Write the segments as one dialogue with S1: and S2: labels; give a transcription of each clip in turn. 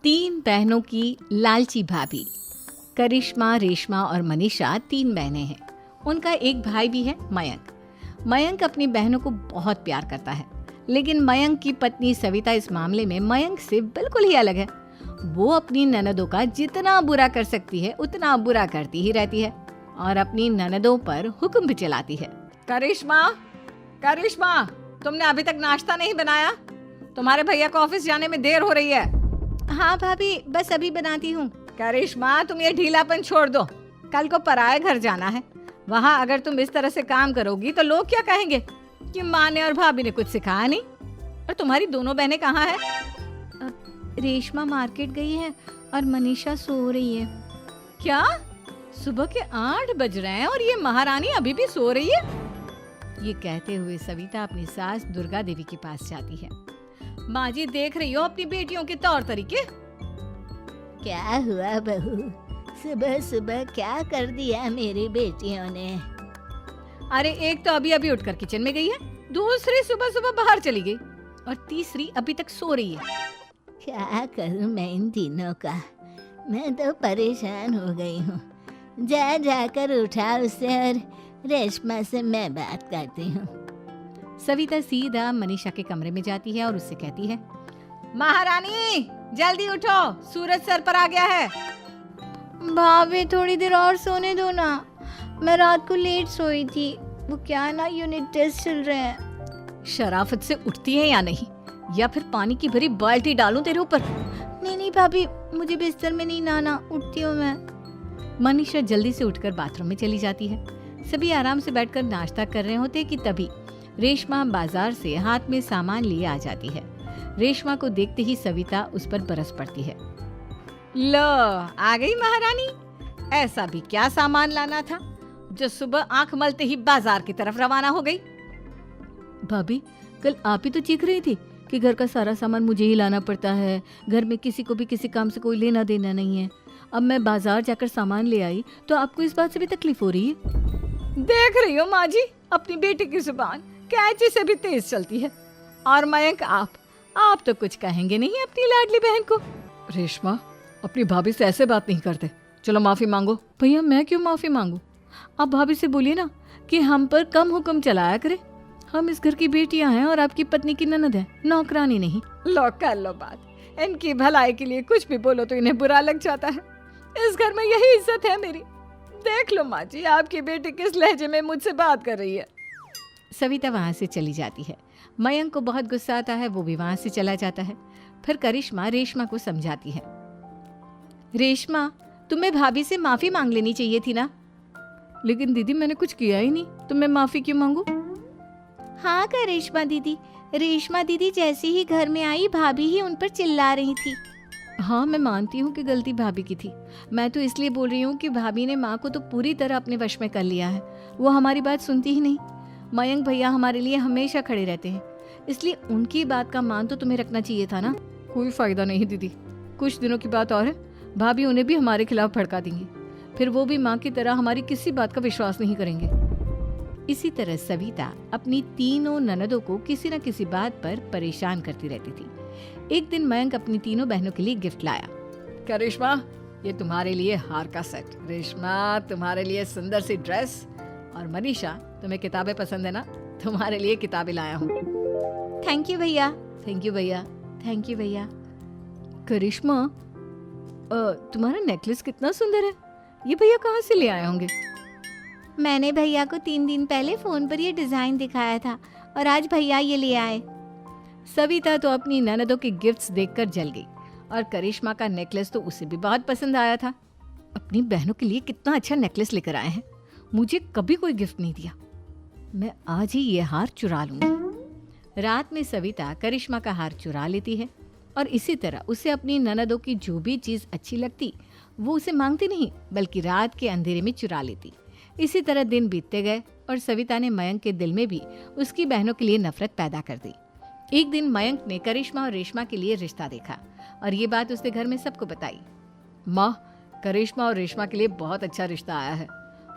S1: तीन बहनों की लालची भाभी। करिश्मा, रेशमा और मनीषा तीन बहनें हैं। उनका एक भाई भी है, मयंक। मयंक अपनी बहनों को बहुत प्यार करता है, लेकिन मयंक की पत्नी सविता इस मामले में मयंक से बिल्कुल ही अलग है। वो अपनी ननदों का जितना बुरा कर सकती है उतना बुरा करती ही रहती है और अपनी ननदों पर हुक्म भी चलाती है। करिश्मा, करिश्मा, तुमने अभी तक नाश्ता नहीं बनाया? तुम्हारे भैया को ऑफिस जाने में देर हो रही है। हाँ भाभी, बस अभी बनाती हूँ। करिश्मा, तुम ये ढीलापन छोड़ दो। कल को पराये घर जाना है। वहाँ अगर तुम इस तरह से काम करोगी तो लोग क्या कहेंगे कि माँ ने और भाभी ने कुछ सिखाया नहीं। और तुम्हारी दोनों बहनें कहाँ हैं? रेशमा मार्केट गई है और मनीषा सो रही है। क्या? सुबह के 8 बज रहे हैं और ये महारानी अभी भी सो रही है? ये कहते हुए सविता अपनी सास दुर्गा देवी के पास जाती है। माँ जी, देख रही हो अपनी बेटियों के तौर तरीके?
S2: क्या हुआ बहू, सुबह सुबह क्या कर दिया मेरी बेटियों ने?
S1: अरे एक तो अभी अभी उठकर किचन में गई है, दूसरी सुबह सुबह बाहर चली गई और तीसरी अभी तक सो रही है।
S2: क्या करूं मैं इन तीनों का, मैं तो परेशान हो गई हूँ। जा जाकर उठा उसे और रेशमा से मैं बात करती हूँ।
S1: सविता सीधा मनीषा के कमरे में जाती है और उससे कहती है, महारानी जल्दी उठो, सूरज सर पर आ गया है।
S3: भाभी थोड़ी देर और सोने दो ना, मैं रात को लेट सोई थी। वो क्या ना, यूनिट टेस्ट चल रहे हैं।
S1: शराफत से उठती है या नहीं, या फिर पानी की भरी बाल्टी डालूं तेरे ऊपर?
S3: नहीं नहीं भाभी, मुझे बिस्तर में नहीं नाना, उठती हूँ मैं।
S1: मनीषा जल्दी से उठकर बाथरूम में चली जाती है। सभी आराम से बैठकर नाश्ता कर रहे होते कि तभी रेशमा बाजार से हाथ में सामान लिए आ जाती है। रेशमा को देखते ही सविता उस पर बरस पड़ती है। लो, आ गई महारानी। ऐसा भी क्या सामान लाना था जो सुबह आंख मलते ही बाजार की तरफ रवाना हो गई? भाभी, कल आप ही तो चीख रही थी कि घर का सारा सामान मुझे ही लाना पड़ता है, घर में किसी को भी किसी काम से कोई लेना देना नहीं है। अब मैं बाजार जाकर सामान ले आई तो आपको इस बात से भी तकलीफ हो रही है? देख रही हो माँ जी, अपनी बेटी की जुबान कैंची से भी तेज चलती है। और मयंक, आप तो कुछ कहेंगे नहीं अपनी लाडली बहन को? रेशमा, अपनी भाभी से ऐसे बात नहीं करते। चलो माफी मांगो। भैया, मैं क्यों माफी मांगू? आप भाभी से बोलिए ना कि हम पर कम हुक्म चलाया करे। हम इस घर की बेटियां हैं और आपकी पत्नी की ननद है, नौकरानी नहीं। लो कर लो बात। इनकी भलाई के लिए कुछ भी बोलो तो इन्हें बुरा लग जाता है। इस घर में यही इज्जत है मेरी। देख लो माँ जी, आपकी बेटी किस लहजे में मुझसे बात कर रही है। सविता वहाँ से चली जाती है। मयंक को बहुत गुस्सा आता है, वो भी वहाँ से चला जाता है। फिर करिश्मा रेशमा को समझाती है, रेशमा, तुम्हें भाभी से माफी मांग लेनी चाहिए थी ना। लेकिन दीदी, मैंने कुछ किया ही नहीं, तो मैं माफी क्यों मांगू?
S3: हाँ करिश्मा दीदी, रेशमा दीदी जैसे ही घर में आई भाभी ही उन पर चिल्ला रही थी।
S1: हाँ, मैं मानती हूँ कि गलती भाभी की थी। मैं तो इसलिए बोल रही हूँ कि भाभी ने माँ को तो पूरी तरह अपने वश में कर लिया है। वो हमारी बात सुनती ही नहीं। मयंक भैया हमारे लिए हमेशा खड़े रहते हैं, इसलिए उनकी बात का मान तो तुम्हें रखना चाहिए था ना। कोई फायदा नहीं दीदी, कुछ दिनों की बात और है, भाभी उन्हें भी हमारे खिलाफ भड़का देंगी। फिर वो भी माँ की तरह हमारी किसी बात का विश्वास नहीं करेंगे। इसी तरह सविता अपनी तीनों ननदों को किसी न किसी बात पर परेशान करती रहती थी। एक दिन मयंक अपनी तीनों बहनों के लिए गिफ्ट लाया। क्या रेशमा, ये तुम्हारे लिए हार का सेट। रेशमा, तुम्हारे लिए सुंदर सी ड्रेस। और मनीषा, तुम्हें किताबें पसंद है ना, तुम्हारे लिए किताबें लाया हूँ।
S3: थैंक यू भैया।
S1: थैंक यू भैया। थैंक यू भैया। करिश्मा, तुम्हारा नेकलेस कितना सुंदर है, ये भैया कहाँ से ले आए होंगे?
S3: मैंने भैया को 3 दिन पहले फोन पर ये डिजाइन दिखाया था और आज भैया ये ले आए।
S1: सविता तो अपनी ननदों के गिफ्ट्स देखकर जल गई और करिश्मा का नेकलेस तो उसे भी बहुत पसंद आया था। अपनी बहनों के लिए कितना अच्छा नेकलेस लेकर आए हैं, मुझे कभी कोई गिफ्ट नहीं दिया। मैं आज ही ये हार चुरा लूंगी। रात में सविता करिश्मा का हार चुरा लेती है और इसी तरह उसे अपनी ननदों की जो भी चीज अच्छी लगती वो उसे मांगती नहीं, बल्कि रात के अंधेरे में चुरा लेती। इसी तरह दिन बीतते गए और सविता ने मयंक के दिल में भी उसकी बहनों के लिए नफरत पैदा कर दी। एक दिन मयंक ने करिश्मा और रेशमा के लिए रिश्ता देखा और ये बात उसने घर में सबको बताई। माँ, करिश्मा और रेशमा के लिए बहुत अच्छा रिश्ता आया है,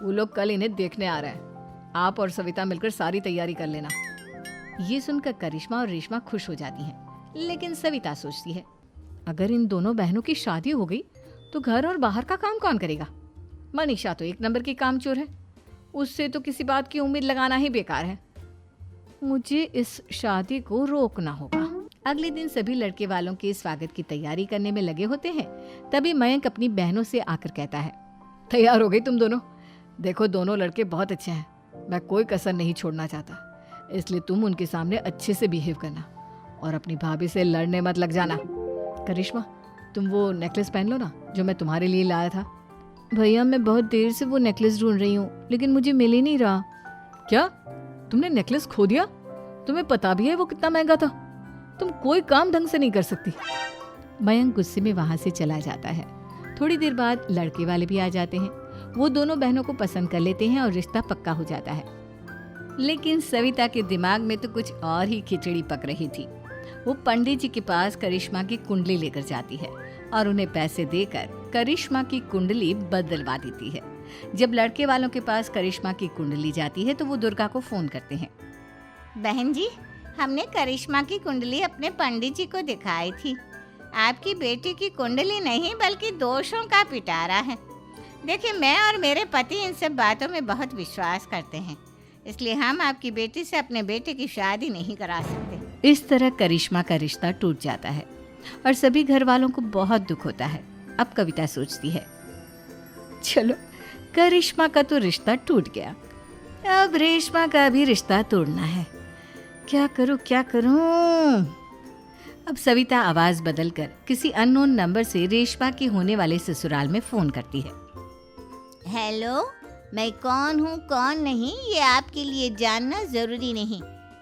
S1: वो लोग कल इन्हें देखने आ रहे हैं। आप और सविता मिलकर सारी तैयारी कर लेना। ये सुनकर करिश्मा और रेशमा खुश हो जाती हैं, लेकिन सविता सोचती है, अगर इन दोनों बहनों की शादी हो गई तो घर और बाहर का काम कौन करेगा? मनीषा तो एक नंबर की कामचोर है, उससे तो किसी बात की उम्मीद लगाना ही बेकार है। मुझे इस शादी को रोकना होगा। अगले दिन सभी लड़के वालों के स्वागत की तैयारी करने में लगे होते हैं। तभी मयंक अपनी बहनों से आकर कहता है, तैयार हो गई तुम दोनों? देखो दोनों लड़के बहुत अच्छे हैं, मैं कोई कसर नहीं छोड़ना चाहता, इसलिए तुम उनके सामने अच्छे से बिहेव करना और अपनी भाभी से लड़ने मत लग जाना। करिश्मा, तुम वो नेकलेस पहन लो ना जो मैं तुम्हारे लिए लाया था। भैया मैं बहुत देर से वो नेकलेस ढूंढ रही हूँ, लेकिन मुझे मिल ही नहीं रहा। क्या तुमने नेकलेस खो दिया? तुम्हें पता भी है वो कितना महंगा था? तुम कोई काम ढंग से नहीं कर सकती। मयंक गुस्से में वहां से चला जाता है। थोड़ी देर बाद लड़के वाले भी आ जाते हैं। वो दोनों बहनों को पसंद कर लेते हैं और रिश्ता पक्का हो जाता है। लेकिन सविता के दिमाग में तो कुछ और ही खिचड़ी पक रही थी। वो पंडित जी के पास करिश्मा की कुंडली लेकर जाती है और उन्हें पैसे देकर करिश्मा की कुंडली बदलवा देती है। जब लड़के वालों के पास करिश्मा की कुंडली जाती है तो वो दुर्गा को फोन करते हैं।
S2: बहन जी, हमने करिश्मा की कुंडली अपने पंडित जी को दिखाई थी। आपकी बेटी की कुंडली नहीं बल्कि दोषों का पिटारा है। देखिए, मैं और मेरे पति इन सब बातों में बहुत विश्वास करते हैं, इसलिए हम आपकी बेटी से अपने बेटे की शादी नहीं करा सकते।
S1: इस तरह करिश्मा का रिश्ता टूट जाता है और सभी घर वालों को बहुत दुख होता है। अब कविता सोचती है, चलो करिश्मा का तो रिश्ता टूट गया, अब रेशमा का भी रिश्ता तोड़ना है। क्या करूं? अब सविता आवाज बदलकर किसी अननोन नंबर से रेशमा के होने वाले ससुराल में फोन करती है।
S2: हेलो, मैं कौन हूँ कौन नहीं ये आपके लिए जानना जरूरी नहीं,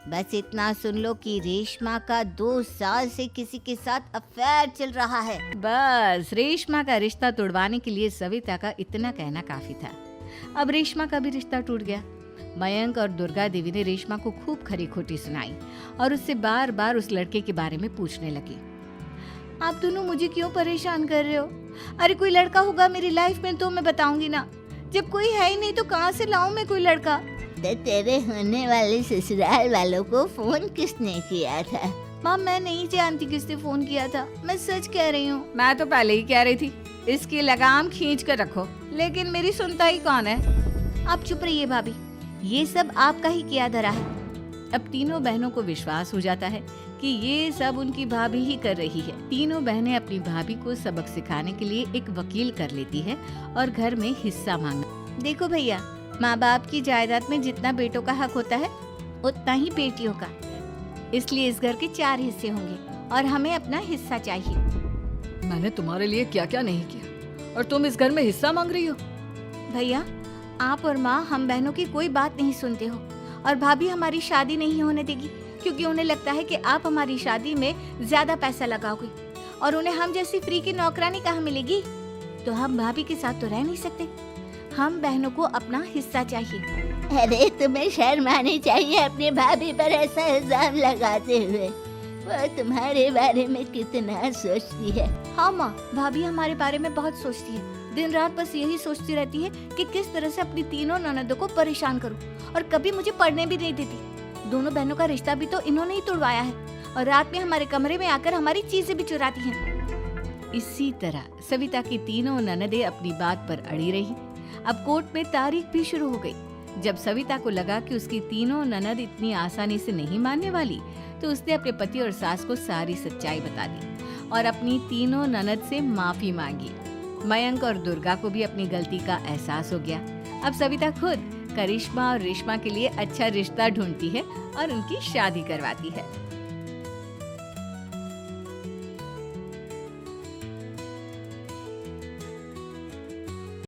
S2: बस इतना सुन लो कि रेशमा का 2 साल से किसी के साथ अफेयर चल रहा है।
S1: बस रेशमा का रिश्ता तोड़वाने के लिए सविता का इतना कहना काफी था। अब रेशमा का भी रिश्ता टूट गया। मयंक और दुर्गा देवी ने रेशमा को खूब खरी खोटी सुनाई और उससे बार बार उस लड़के के बारे में पूछने लगी। आप दोनों मुझे क्यों परेशान कर रहे हो? अरे कोई लड़का होगा मेरी लाइफ में तो मैं बताऊंगी ना, जब कोई है ही नहीं तो कहाँ से लाऊं मैं कोई लड़का?
S2: तो तेरे होने वाले ससुराल वालों को फोन किसने किया था?
S3: माँ मैं नहीं जानती किसने फोन किया था, मैं सच कह रही हूँ।
S1: मैं तो पहले ही कह रही थी इसकी लगाम खींच कर रखो, लेकिन मेरी सुनता ही कौन है।
S3: आप चुप रहिए भाभी, ये सब आपका ही किया धरा है।
S1: अब तीनों बहनों को विश्वास हो जाता है कि ये सब उनकी भाभी ही कर रही है। तीनों बहनें अपनी भाभी को सबक सिखाने के लिए एक वकील कर लेती है और घर में हिस्सा मांगना।
S3: देखो भैया, माँ बाप की जायदाद में जितना बेटों का हक होता है उतना ही बेटियों का, इसलिए इस घर के 4 हिस्से होंगे और हमें अपना हिस्सा चाहिए।
S1: मैंने तुम्हारे लिए क्या क्या नहीं किया और तुम इस घर में हिस्सा मांग रही हो?
S3: भैया, आप और माँ हम बहनों की कोई बात नहीं सुनते हो और भाभी हमारी शादी नहीं होने देगी क्योंकि उन्हें लगता है कि आप हमारी शादी में ज्यादा पैसा लगाओगे और उन्हें हम जैसी फ्री की नौकरानी कहाँ मिलेगी। तो हम भाभी के साथ तो रह नहीं सकते, हम बहनों को अपना हिस्सा चाहिए।
S2: अरे तुम्हें शर्म आनी चाहिए अपनी भाभी पर ऐसा इल्जाम लगाते हुए। वो तुम्हारे बारे में कितना सोचती है।
S3: हाँ माँ, भाभी हमारे बारे में बहुत सोचती है, दिन रात बस यही सोचती रहती है कि किस तरह से अपनी तीनों ननदों को परेशान करूं और कभी मुझे पढ़ने भी नहीं देती। दोनों बहनों का रिश्ता भी तो इन्होंने ही तोड़वाया है और रात में हमारे कमरे में आकर हमारी चीजें भी चुराती हैं।
S1: इसी तरह सविता की तीनों ननदें अपनी बात पर अड़ी रही। अब कोर्ट में तारीख भी शुरू हो गई। जब सविता को लगा कि उसकी तीनों ननद इतनी आसानी से नहीं मानने वाली, तो उसने अपने पति और सास को सारी सच्चाई बता दी और अपनी तीनों ननद से माफी मांगी। मयंक और दुर्गा को भी अपनी गलती का एहसास हो गया। अब सविता खुद करिश्मा और रेशमा के लिए अच्छा रिश्ता ढूंढती है और उनकी शादी करवाती है।